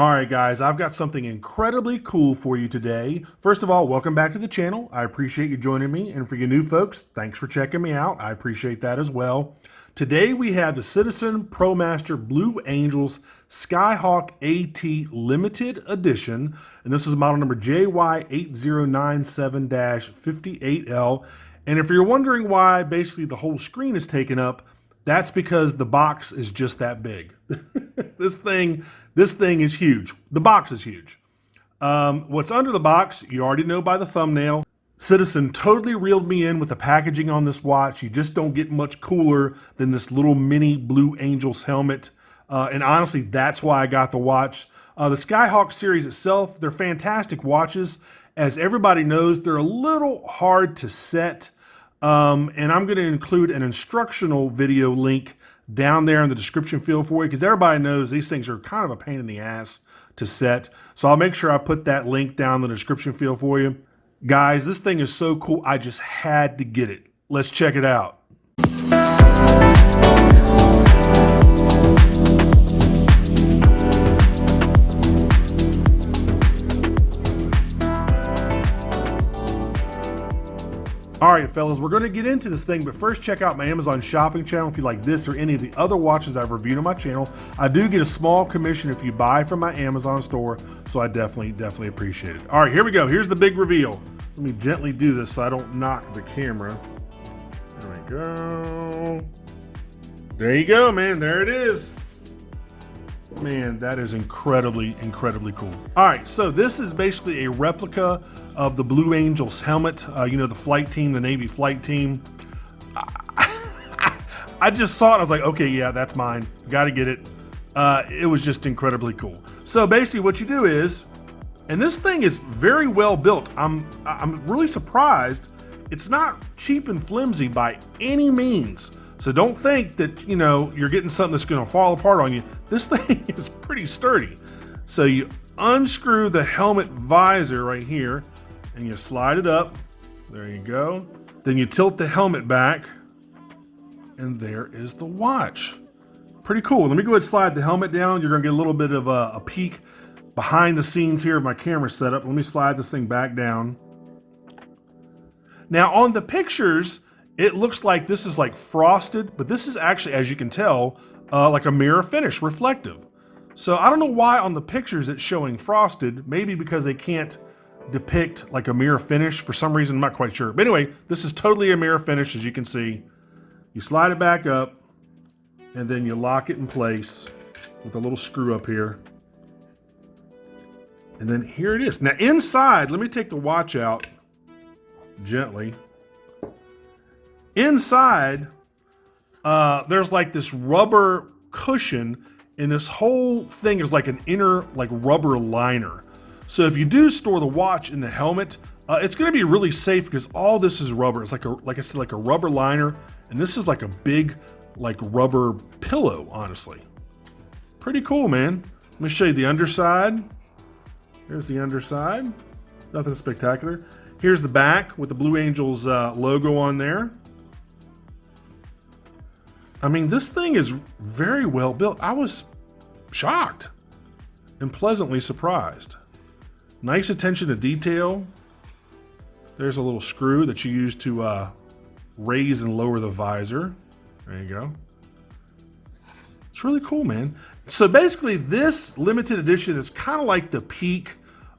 All right, guys, I've got something incredibly cool for you today. First of all, welcome back to the channel. I appreciate you joining me. And for you new folks, thanks for checking me out. I appreciate that as well. Today, we have the Citizen Promaster Blue Angels Skyhawk AT Limited Edition. And this is model number JY8097-58L. And if you're wondering why basically the whole screen is taken up, that's because the box is just that big. This thing is huge. The box is huge. What's under the box, you already know by the thumbnail. Citizen totally reeled me in with the packaging on this watch. You just don't get much cooler than this little mini Blue Angels helmet. And honestly, that's why I got the watch. The Skyhawk series itself, they're fantastic watches. As everybody knows, they're a little hard to set. And I'm going to include an instructional video link down there in the description field for you, because everybody knows these things are kind of a pain in the ass to set. So I'll make sure I put that link down in the description field for you. Guys, this thing is so cool. I just had to get it. Let's check it out. All right, fellas, we're going to get into this thing, but first check out my Amazon shopping channel if you like this or any of the other watches I've reviewed on my channel. I do get a small commission if you buy from my Amazon store, so I definitely appreciate it. All right, here we go. Here's the big reveal. Let me gently do this so I don't knock the camera. There we go. There you go, man. There it is. Man, that is incredibly cool. All right, so this is basically a replica of the Blue Angels helmet. You know, the flight team, the Navy flight team. I just saw it. I was like, okay, yeah, that's mine. Got to get it. It was just incredibly cool. So basically what you do is, and this thing is very well built. I'm really surprised. It's not cheap and flimsy by any means. So don't think that, you know, you're getting something that's going to fall apart on you. This thing is pretty sturdy. So you unscrew the helmet visor right here and you slide it up. There you go. Then you tilt the helmet back and there is the watch. Pretty cool. Let me go ahead and slide the helmet down. You're going to get a little bit of a peek behind the scenes here of my camera setup. Let me slide this thing back down. Now on the pictures, it looks like this is like frosted, but this is actually, as you can tell, like a mirror finish, reflective. So I don't know why on the pictures it's showing frosted, maybe because they can't depict like a mirror finish for some reason, I'm not quite sure. But anyway, this is totally a mirror finish, as you can see. You slide it back up and then you lock it in place with a little screw up here. And then here it is. Now inside, let me take the watch out gently. Inside, there's like this rubber cushion, and this whole thing is like an inner like rubber liner. So if you do store the watch in the helmet, it's going to be really safe because all this is rubber. It's like I said, like a rubber liner, and this is like a big like rubber pillow. Honestly, pretty cool, man. Let me show you the underside. Here's the underside. Nothing spectacular. Here's the back with the Blue Angels logo on there. I mean, this thing is very well built. I was shocked and pleasantly surprised. Nice attention to detail. There's a little screw that you use to raise and lower the visor. There you go. It's really cool, man. So basically this limited edition is kind of like the peak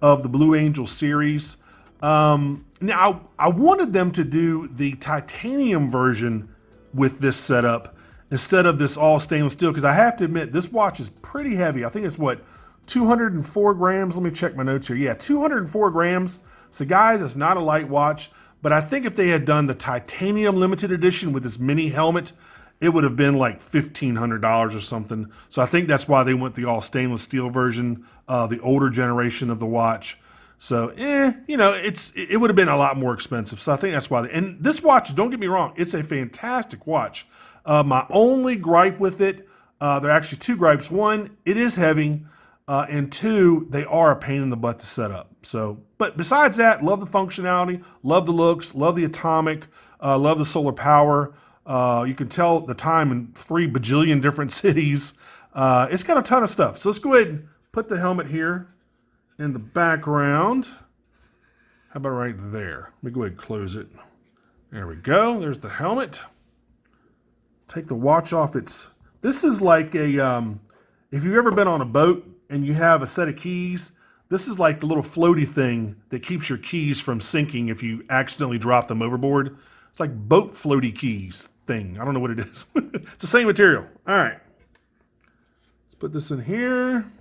of the Blue Angel series. Now I wanted them to do the titanium version with this setup instead of this all stainless steel, because I have to admit this watch is pretty heavy. I think it's what, 204 grams. Let me check my notes here. Yeah, 204 grams. So guys, it's not a light watch, but I think if they had done the titanium limited edition with this mini helmet, it would have been like $1,500 or something. So I think that's why they went the all stainless steel version, the older generation of the watch. So, you know, it would have been a lot more expensive. So I think that's why. And this watch, don't get me wrong, it's a fantastic watch. My only gripe with it, there are actually two gripes. One, it is heavy, and two, they are a pain in the butt to set up. So, but besides that, love the functionality, love the looks, love the atomic, love the solar power. You can tell the time in 3 bajillion different cities. It's got a ton of stuff. So let's go ahead and put the helmet here in the background. How about right there? Let me go ahead and close it. There we go. There's the helmet. Take the watch off. This is like a, if you've ever been on a boat and you have a set of keys, this is like the little floaty thing that keeps your keys from sinking if you accidentally drop them overboard. It's like boat floaty keys thing. I don't know what it is. It's the same material. All right. Let's put this in here.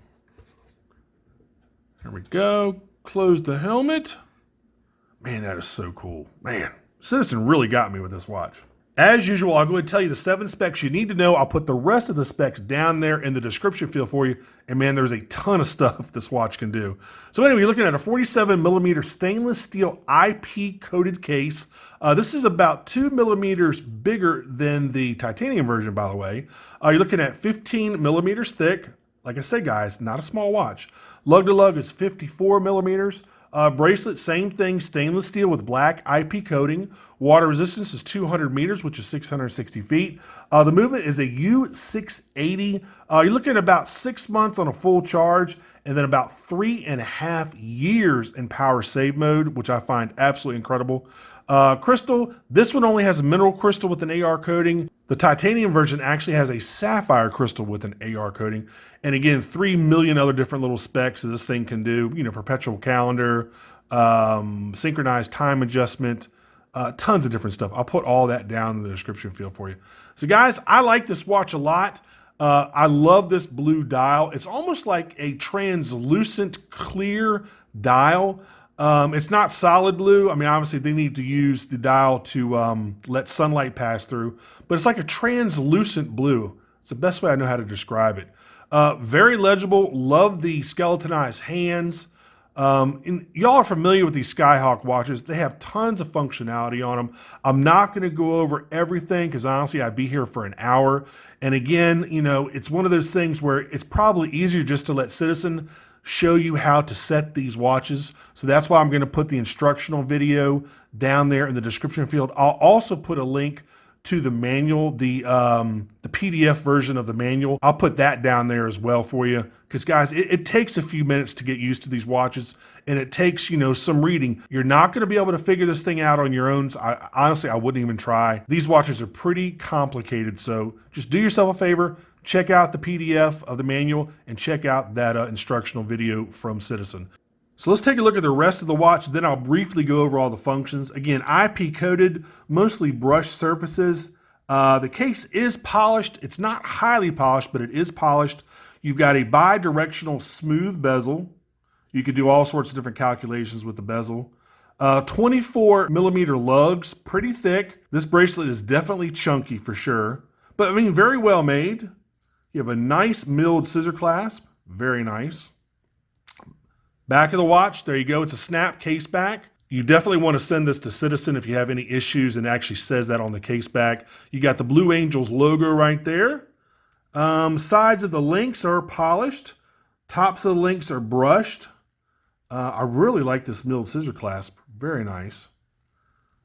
There we go. Close the helmet. Man, that is so cool. Man, Citizen really got me with this watch. As usual, I'll go ahead and tell you the 7 specs you need to know. I'll put the rest of the specs down there in the description field for you. And man, there's a ton of stuff this watch can do. So anyway, you're looking at a 47mm stainless steel IP coated case. This is about 2 millimeters bigger than the titanium version, by the way. You're looking at 15 millimeters thick. Like I said, guys, not a small watch. Lug to lug is 54 millimeters. Bracelet, same thing, stainless steel with black IP coating. Water resistance is 200 meters, which is 660 feet. The movement is a U680. You're looking at about 6 months on a full charge, and then about 3.5 years in power save mode, which I find absolutely incredible. Crystal, this one only has a mineral crystal with an AR coating. The titanium version actually has a sapphire crystal with an AR coating. And again, 3 million other different little specs that this thing can do. You know, perpetual calendar, synchronized time adjustment, tons of different stuff. I'll put all that down in the description field for you. So guys, I like this watch a lot. I love this blue dial. It's almost like a translucent clear dial. It's not solid blue. I mean, obviously they need to use the dial to let sunlight pass through, but it's like a translucent blue. It's the best way I know how to describe it. Very legible. Love the skeletonized hands. Y'all are familiar with these Skyhawk watches. They have tons of functionality on them. I'm not going to go over everything because honestly, I'd be here for an hour. And again, you know, it's one of those things where it's probably easier just to let Citizen show you how to set these watches. So that's why I'm going to put the instructional video down there in the description field. I'll also put a link to the manual, the PDF version of the manual. I'll put that down there as well for you. Because guys, it takes a few minutes to get used to these watches, and it takes, you know, some reading. You're not going to be able to figure this thing out on your own. So honestly, I wouldn't even try. These watches are pretty complicated. So just do yourself a favor, check out the PDF of the manual and check out that instructional video from Citizen. So let's take a look at the rest of the watch, then I'll briefly go over all the functions. Again, IP coated, mostly brushed surfaces. The case is polished. It's not highly polished, but it is polished. You've got a bi-directional smooth bezel. You could do all sorts of different calculations with the bezel. 24 millimeter lugs, pretty thick. This bracelet is definitely chunky for sure, but I mean, very well made. You have a nice milled scissor clasp, very nice. Back of the watch, there you go. It's a snap case back. You definitely want to send this to Citizen if you have any issues, and it actually says that on the case back. You got the Blue Angels logo right there. Sides of the links are polished. Tops of the links are brushed. I really like this milled scissor clasp. Very nice.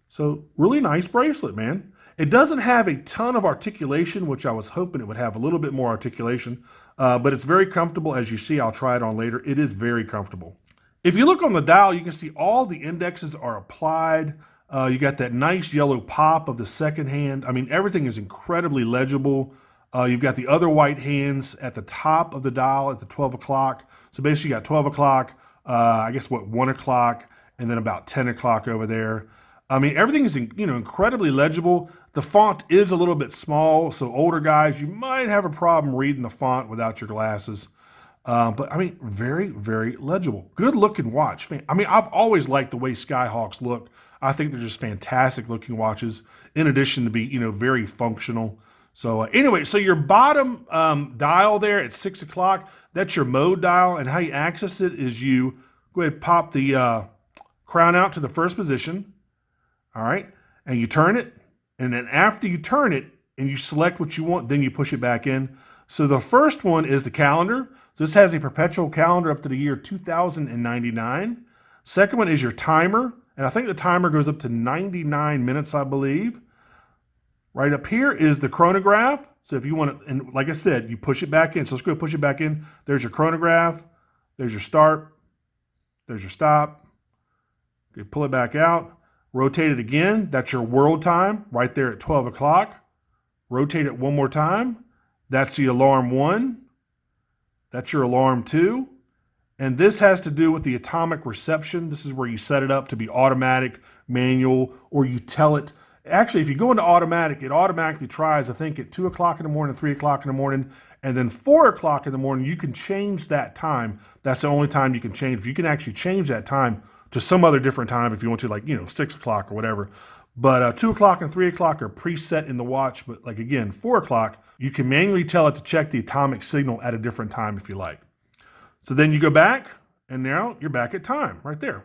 So really nice bracelet, man. It doesn't have a ton of articulation, which I was hoping it would have a little bit more articulation, but it's very comfortable. As you see, I'll try it on later. It is very comfortable. If you look on the dial, you can see all the indexes are applied. You got that nice yellow pop of the second hand. I mean, everything is incredibly legible. You've got the other white hands at the top of the dial at the 12 o'clock. So basically you got 12 o'clock, I guess 1 o'clock, and then about 10 o'clock over there. I mean, everything is, you know, incredibly legible. The font is a little bit small, so older guys, you might have a problem reading the font without your glasses. But I mean, very, very legible. Good looking watch. I mean, I've always liked the way Skyhawks look. I think they're just fantastic looking watches, in addition to be, you know, very functional. So anyway, so your bottom dial there at 6 o'clock, that's your mode dial. And how you access it is you go ahead and pop the crown out to the first position. All right. And you turn it. And then after you turn it and you select what you want, then you push it back in. So the first one is the calendar. So this has a perpetual calendar up to the year 2099. Second one is your timer. And I think the timer goes up to 99 minutes, I believe. Right up here is the chronograph. So if you want to, and like I said, you push it back in. So let's go push it back in. There's your chronograph. There's your start. There's your stop. Okay, pull it back out. Rotate it again. That's your world time right there at 12 o'clock. Rotate it one more time. That's the alarm 1. That's your alarm 2. And this has to do with the atomic reception. This is where you set it up to be automatic, manual, or you tell it. Actually, if you go into automatic, it automatically tries, I think, at 2 o'clock in the morning, 3 o'clock in the morning, and then 4 o'clock in the morning, you can change that time. That's the only time you can change. You can actually change that time to some other different time if you want to, like, 6 o'clock or whatever. But 2 o'clock and 3 o'clock are preset in the watch. But like, again, 4 o'clock, you can manually tell it to check the atomic signal at a different time if you like. So then you go back, and now you're back at time right there.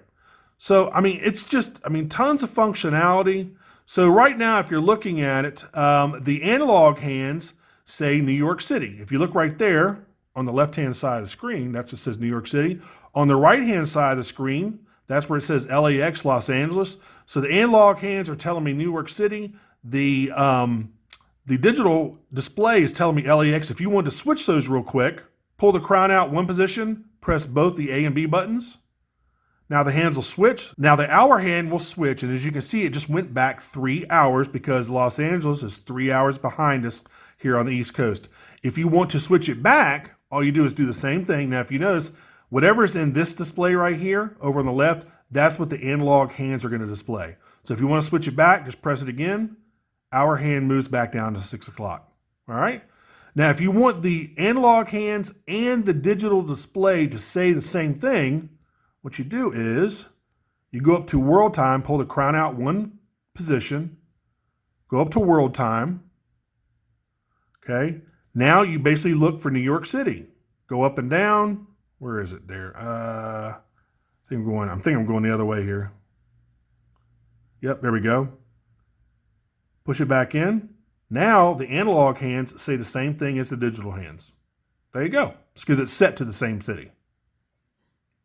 So, I mean, it's just, tons of functionality. So right now, if you're looking at it, the analog hands say New York City. If you look right there on the left-hand side of the screen, that's what says New York City. On the right-hand side of the screen, that's where it says LAX, Los Angeles. So the analog hands are telling me New York City. The digital display is telling me LAX. If you want to switch those real quick, pull the crown out one position, press both the A and B buttons. Now the hands will switch. Now the hour hand will switch, and as you can see, it just went back 3 hours because Los Angeles is 3 hours behind us here on the East Coast. If you want to switch it back, all you do is do the same thing. Now if you notice, whatever's in this display right here, over on the left, that's what the analog hands are going to display. So if you want to switch it back, just press it again. Hour hand moves back down to 6 o'clock. All right? Now, if you want the analog hands and the digital display to say the same thing, what you do is you go up to world time, pull the crown out one position, go up to world time. Okay? Now you basically look for New York City. Go up and down. Where is it there? I think I'm going the other way here. Yep, there we go. Push it back in. Now the analog hands say the same thing as the digital hands. There you go. It's because it's set to the same city.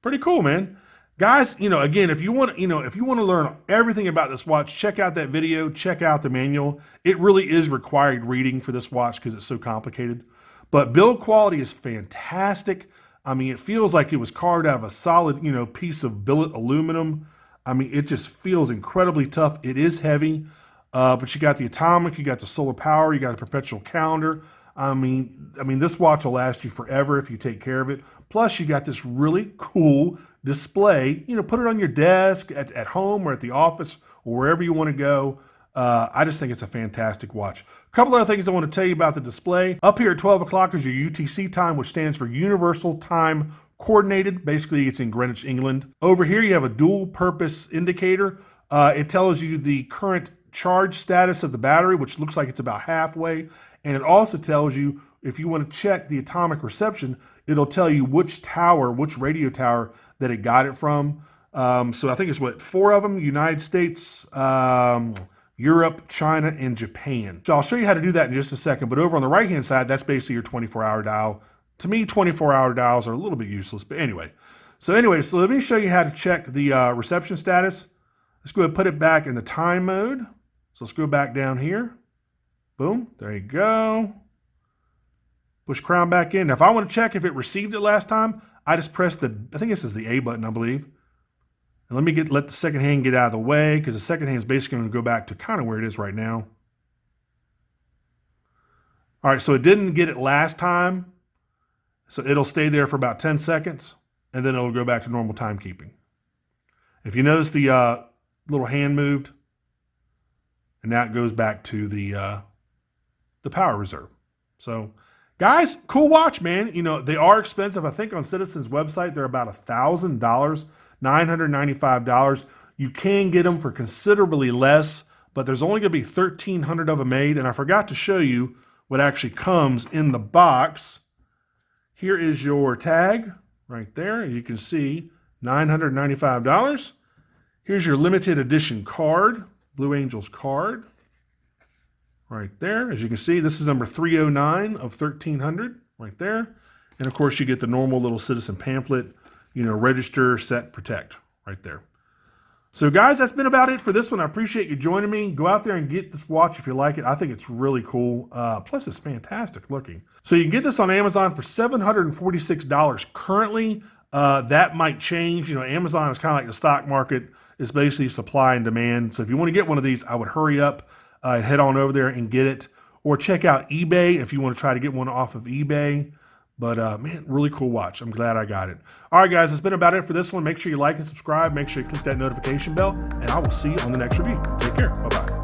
Pretty cool, man. Guys, again, if you want to learn everything about this watch, check out that video, check out the manual. It really is required reading for this watch because it's so complicated. But build quality is fantastic. It feels like it was carved out of a solid, piece of billet aluminum. It just feels incredibly tough. It is heavy, but you got the atomic, you got the solar power, you got a perpetual calendar. This watch will last you forever if you take care of it. Plus, you got this really cool display. Put it on your desk, at home, or at the office, or wherever you want to go. I just think it's a fantastic watch. A couple other things I want to tell you about the display. Up here at 12 o'clock is your UTC time, which stands for Universal Time Coordinated. Basically, it's in Greenwich, England. Over here, you have a dual purpose indicator. It tells you the current charge status of the battery, which looks like it's about halfway. And it also tells you, if you want to check the atomic reception, it'll tell you which radio tower that it got it from. So I think it's 4 of them: United States, Europe, China, and Japan. So I'll show you how to do that in just a second. But over on the right-hand side, that's basically your 24-hour dial. To me, 24-hour dials are a little bit useless. But anyway, so let me show you how to check the reception status. Let's go ahead and put it back in the time mode. So let's go back down here. Boom. There you go. Push crown back in. Now, if I want to check if it received it last time, I just press I think this is the A button, I believe. And let the second hand get out of the way, because the second hand is basically going to go back to kind of where it is right now. All right, so it didn't get it last time. So it'll stay there for about 10 seconds, and then it'll go back to normal timekeeping. If you notice the little hand moved, and now it goes back to the power reserve. So, guys, cool watch, man. They are expensive. I think on Citizen's website, they're about $1,000. $995. You can get them for considerably less, but there's only going to be 1,300 of them made. And I forgot to show you what actually comes in the box. Here is your tag right there. You can see $995. Here's your limited edition card, Blue Angels card. Right there. As you can see, this is number 309 of 1,300 right there. And of course, you get the normal little Citizen pamphlet. Register, set, protect right there. So guys, that's been about it for this one. I appreciate you joining me. Go out there and get this watch if you like it. I think it's really cool. Plus, it's fantastic looking. So you can get this on Amazon for $746 currently. That might change. You know, Amazon is kind of like the stock market. It's basically supply and demand. So if you want to get one of these, I would hurry up and head on over there and get it. Or check out eBay if you want to try to get one off of eBay. But man, really cool watch. I'm glad I got it. All right, guys, that's been about it for this one. Make sure you like and subscribe. Make sure you click that notification bell. And I will see you on the next review. Take care. Bye-bye.